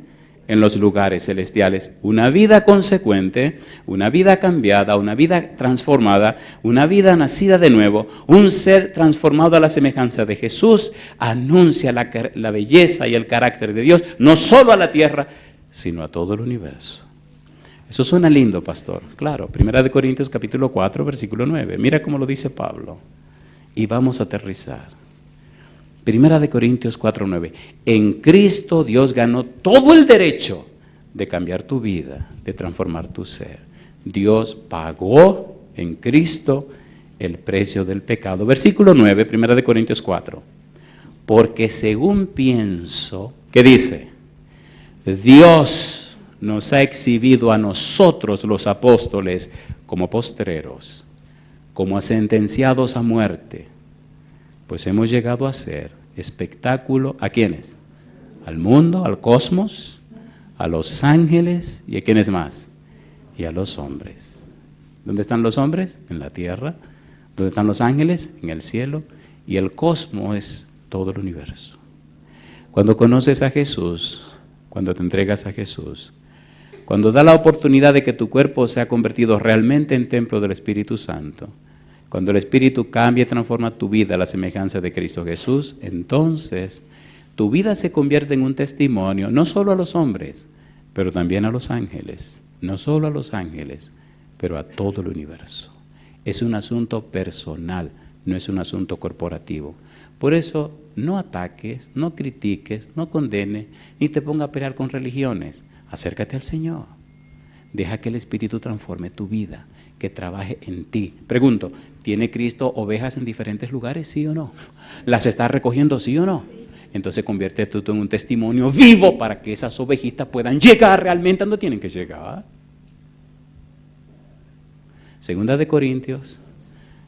En los lugares celestiales. Una vida consecuente, una vida cambiada, una vida transformada, una vida nacida de nuevo, un ser transformado a la semejanza de Jesús, anuncia la belleza y el carácter de Dios, no solo a la tierra, sino a todo el universo. Eso suena lindo, pastor. Claro, 1 Corintios capítulo 4, versículo 9. Mira cómo lo dice Pablo. Y vamos a aterrizar. 1 Corintios 4, 9. En Cristo Dios ganó todo el derecho de cambiar tu vida, de transformar tu ser. Dios pagó en Cristo el precio del pecado. Versículo 9, 1 Corintios 4. Porque según pienso, ¿qué dice? Dios nos ha exhibido a nosotros los apóstoles como postreros, como sentenciados a muerte, pues hemos llegado a ser espectáculo, ¿a quiénes? Al mundo, al cosmos, a los ángeles y a quiénes más, y a los hombres. ¿Dónde están los hombres? En la tierra. ¿Dónde están los ángeles? En el cielo. Y el cosmos es todo el universo. Cuando conoces a Jesús, cuando te entregas a Jesús, cuando da la oportunidad de que tu cuerpo sea convertido realmente en templo del Espíritu Santo, cuando el Espíritu cambia y transforma tu vida a la semejanza de Cristo Jesús, entonces tu vida se convierte en un testimonio, no solo a los hombres, pero también a los ángeles. No solo a los ángeles, pero a todo el universo. Es un asunto personal, no es un asunto corporativo. Por eso, no ataques, no critiques, no condenes, ni te pongas a pelear con religiones. Acércate al Señor. Deja que el Espíritu transforme tu vida, que trabaje en ti. Pregunto, ¿tiene Cristo ovejas en diferentes lugares, sí o no? ¿Las está recogiendo, sí o no? Entonces conviértete tú en un testimonio vivo para que esas ovejitas puedan llegar realmente a donde tienen que llegar. Segunda de Corintios,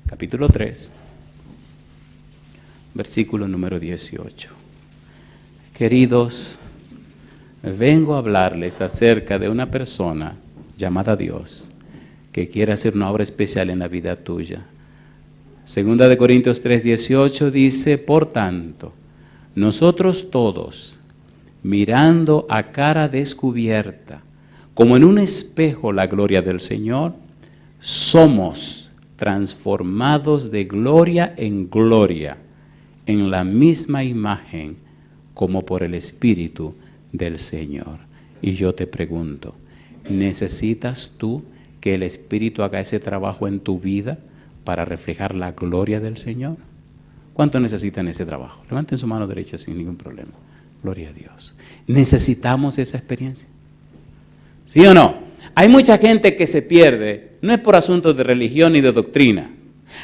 capítulo 3, versículo número 18. Queridos, vengo a hablarles acerca de una persona llamada Dios que quiere hacer una obra especial en la vida tuya. Segunda de Corintios 3, 18 dice, por tanto, nosotros todos, mirando a cara descubierta, como en un espejo la gloria del Señor, somos transformados de gloria en gloria, en la misma imagen, como por el Espíritu del Señor. Y yo te pregunto, ¿necesitas tú que el Espíritu haga ese trabajo en tu vida para reflejar la gloria del Señor? ¿Cuánto necesitan ese trabajo? Levanten su mano derecha sin ningún problema. Gloria a Dios. ¿Necesitamos esa experiencia? ¿Sí o no? Hay mucha gente que se pierde, no es por asuntos de religión ni de doctrina.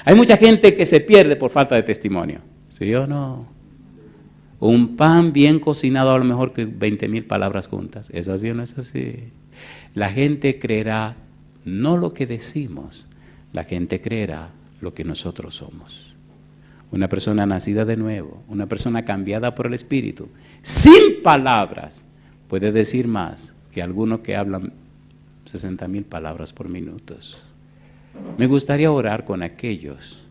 Hay mucha gente que se pierde por falta de testimonio. ¿Sí o no? Un pan bien cocinado a lo mejor que 20,000 palabras juntas. ¿Es así o no es así? La gente creerá no lo que decimos, la gente creerá lo que nosotros somos. Una persona nacida de nuevo, una persona cambiada por el Espíritu, sin palabras, puede decir más que algunos que hablan 60,000 palabras por minutos. Me gustaría orar con aquellos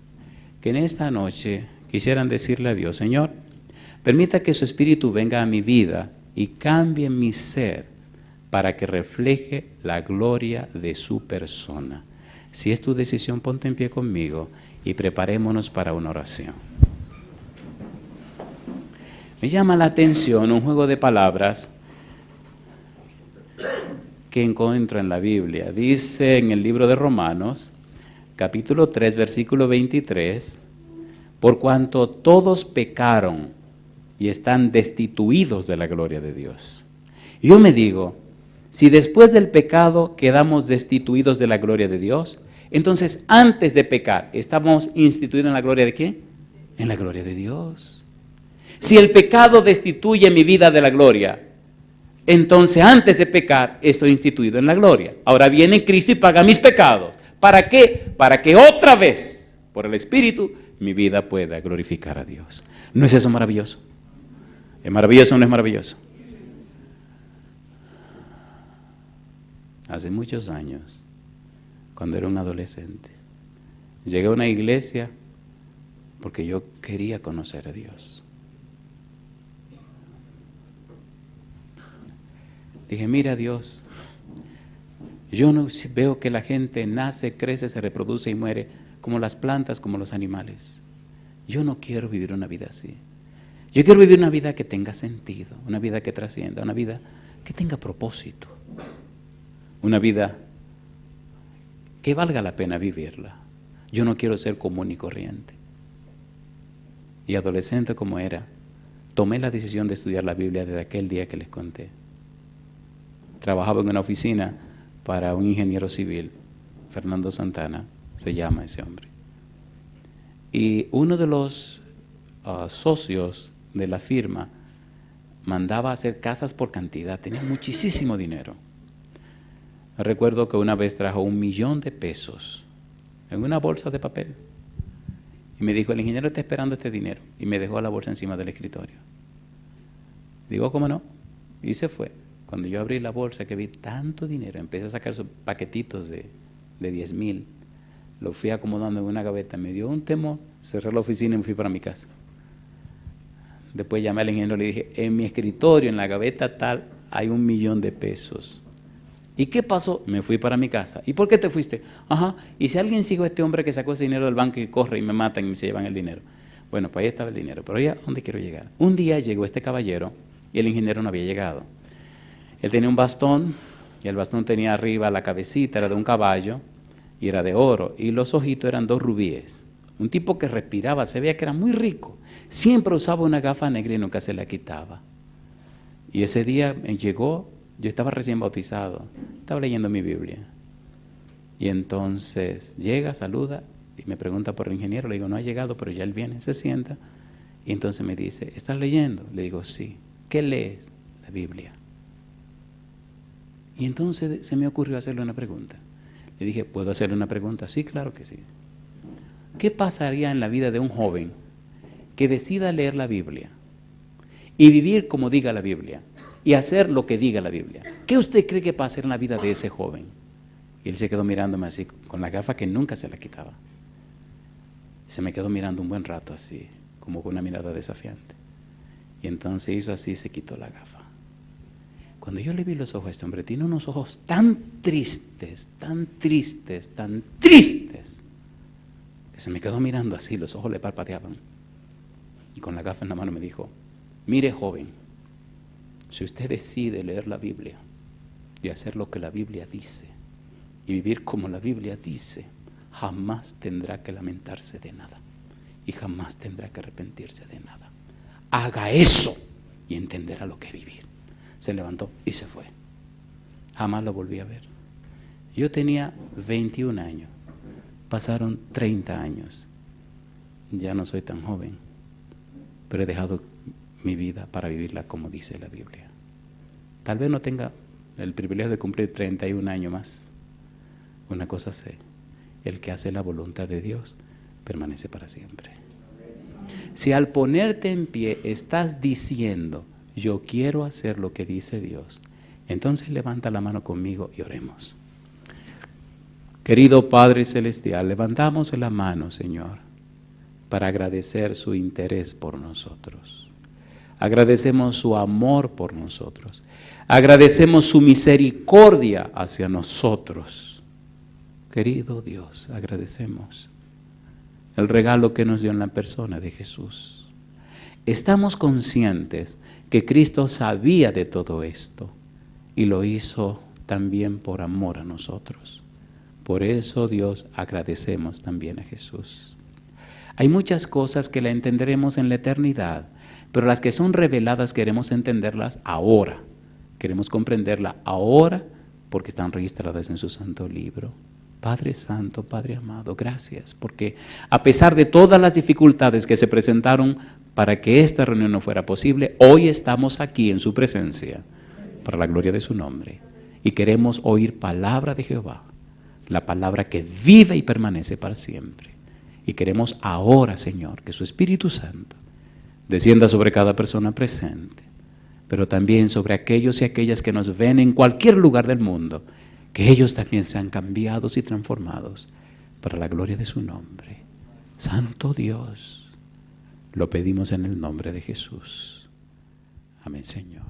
que en esta noche quisieran decirle a Dios, Señor, permita que su Espíritu venga a mi vida y cambie mi ser para que refleje la gloria de su persona. Si es tu decisión, ponte en pie conmigo y preparémonos para una oración. Me llama la atención un juego de palabras que encuentro en la Biblia. Dice en el libro de Romanos, capítulo 3, versículo 23, por cuanto todos pecaron y están destituidos de la gloria de Dios. Y yo me digo, si después del pecado quedamos destituidos de la gloria de Dios, entonces antes de pecar, ¿estamos instituidos en la gloria de quién? En la gloria de Dios. Si el pecado destituye mi vida de la gloria, entonces antes de pecar estoy instituido en la gloria. Ahora viene Cristo y paga mis pecados. ¿Para qué? Para que otra vez, por el Espíritu, mi vida pueda glorificar a Dios. ¿No es eso maravilloso? ¿Es maravilloso o no es maravilloso? Hace muchos años, cuando era un adolescente, llegué a una iglesia porque yo quería conocer a Dios. Dije, mira Dios, yo no veo que la gente nace, crece, se reproduce y muere como las plantas, como los animales. Yo no quiero vivir una vida así. Yo quiero vivir una vida que tenga sentido, una vida que trascienda, una vida que tenga propósito, una vida que valga la pena vivirla. Yo no quiero ser común y corriente. Y adolescente como era, tomé la decisión de estudiar la Biblia desde aquel día que les conté. Trabajaba en una oficina para un ingeniero civil, Fernando Santana, se llama ese hombre. Y uno de los socios de la firma mandaba a hacer casas por cantidad, tenía muchísimo dinero. Me recuerdo que una vez trajo $1,000,000 en una bolsa de papel. Y me dijo, el ingeniero está esperando este dinero. Y me dejó la bolsa encima del escritorio. Digo, ¿cómo no? Y se fue. Cuando yo abrí la bolsa, que vi tanto dinero, empecé a sacar esos paquetitos de 10,000. Lo fui acomodando en una gaveta. Me dio un temor. Cerré la oficina y me fui para mi casa. Después llamé al ingeniero y le dije, en mi escritorio, en la gaveta tal, hay $1,000,000. ¿Y qué pasó? Me fui para mi casa. ¿Y por qué te fuiste? Ajá, y si alguien sigue a este hombre que sacó ese dinero del banco y corre y me matan y se llevan el dinero. Bueno, pues ahí estaba el dinero. Pero ya, ¿dónde quiero llegar? Un día llegó este caballero y el ingeniero no había llegado. Él tenía un bastón y el bastón tenía arriba la cabecita, era de un caballo y era de oro. Y los ojitos eran 2 rubíes. Un tipo que respiraba, se veía que era muy rico. Siempre usaba una gafa negra y nunca se la quitaba. Y ese día llegó, yo estaba recién bautizado, estaba leyendo mi Biblia. Y entonces llega, saluda y me pregunta por el ingeniero. Le digo, no ha llegado, pero ya él viene, se sienta. Y entonces me dice, ¿estás leyendo? Le digo, sí. ¿Qué lees? La Biblia. Y entonces se me ocurrió hacerle una pregunta. Le dije, ¿puedo hacerle una pregunta? Sí, claro que sí. ¿Qué pasaría en la vida de un joven que decida leer la Biblia y vivir como diga la Biblia y hacer lo que diga la Biblia? ¿Qué usted cree que pasa en la vida de ese joven? Y él se quedó mirándome así, con la gafa que nunca se la quitaba. Se me quedó mirando un buen rato así, como con una mirada desafiante. Y entonces hizo así y se quitó la gafa. Cuando yo le vi los ojos a este hombre, tiene unos ojos tan tristes, tan tristes, tan tristes, que se me quedó mirando así, los ojos le parpadeaban. Y con la gafa en la mano me dijo, mire joven, si usted decide leer la Biblia y hacer lo que la Biblia dice y vivir como la Biblia dice, jamás tendrá que lamentarse de nada y jamás tendrá que arrepentirse de nada. Haga eso y entenderá lo que es vivir. Se levantó y se fue. Jamás lo volví a ver. Yo tenía 21 años. Pasaron 30 años. Ya no soy tan joven, pero he dejado mi vida para vivirla como dice la Biblia. Tal vez no tenga el privilegio de cumplir 31 años más. Una cosa sé, el que hace la voluntad de Dios permanece para siempre. Si al ponerte en pie estás diciendo, yo quiero hacer lo que dice Dios, entonces levanta la mano conmigo y oremos. Querido Padre Celestial, levantamos la mano, Señor, para agradecer su interés por nosotros. Agradecemos su amor por nosotros. Agradecemos su misericordia hacia nosotros. Querido Dios, agradecemos el regalo que nos dio en la persona de Jesús. Estamos conscientes que Cristo sabía de todo esto y lo hizo también por amor a nosotros. Por eso, Dios, agradecemos también a Jesús. Hay muchas cosas que la entenderemos en la eternidad, pero las que son reveladas queremos entenderlas ahora. Queremos comprenderlas ahora porque están registradas en su santo libro. Padre Santo, Padre amado, gracias, porque a pesar de todas las dificultades que se presentaron para que esta reunión no fuera posible, hoy estamos aquí en su presencia, para la gloria de su nombre. Y queremos oír palabra de Jehová, la palabra que vive y permanece para siempre. Y queremos ahora, Señor, que su Espíritu Santo descienda sobre cada persona presente, pero también sobre aquellos y aquellas que nos ven en cualquier lugar del mundo, que ellos también sean cambiados y transformados para la gloria de su nombre. Santo Dios, lo pedimos en el nombre de Jesús. Amén, Señor.